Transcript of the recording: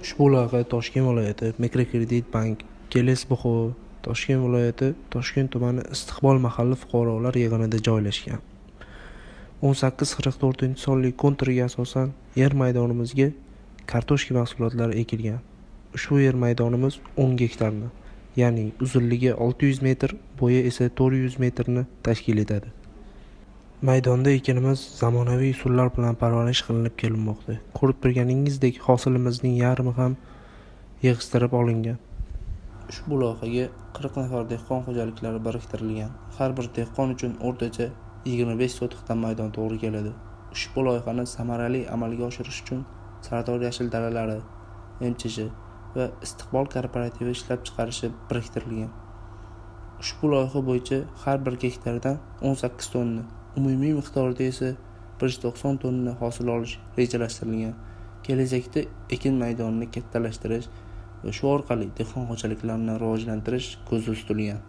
Ushbu loyiha Toshkent viloyati Mikrokredit bank, Keles bxo, Toshkent viloyati Toshkent tumani Istiqbol mahalla fuqarolar yig'inida joylashgan. 1844-sonli kontriga asosan yer maydonimizga kartoshka mahsulotlari ekilgan. Ushbu yer maydonimiz 10 gektarni, ya'ni uzunligi 600 metr, bo'yi esa 400 metrni tashkil etadi. Maydonda ekinimiz zamonaviy usullar bilan parvarish qilinib kelinmoqda. Ko'rib turganingizdek, hosilimizning yarmi ham yig'ishtirib olingan. Ushbu loyihaga 40 nafar dehqon xo'jaliklari biriktirilgan. Har bir dehqon uchun o'rtacha 25 sotixdan maydon to'g'ri keladi. Ushbu loyihani samarali amalga oshirish uchun Sardor yashil dalalari, MCH va Istiqbol kooperativi ishlab chiqarishi biriktirilgan. Ushbu loyiha bo'yicha har bir gektardan 18 tonna, umumiy miqdorda esa 190 tonna hosil olish rejalashtirilgan. Kelajakda ekin maydonini kattalashtirish va shu orqali dehqon xo'jaliklarini rivojlantirish ko'zda tutilgan.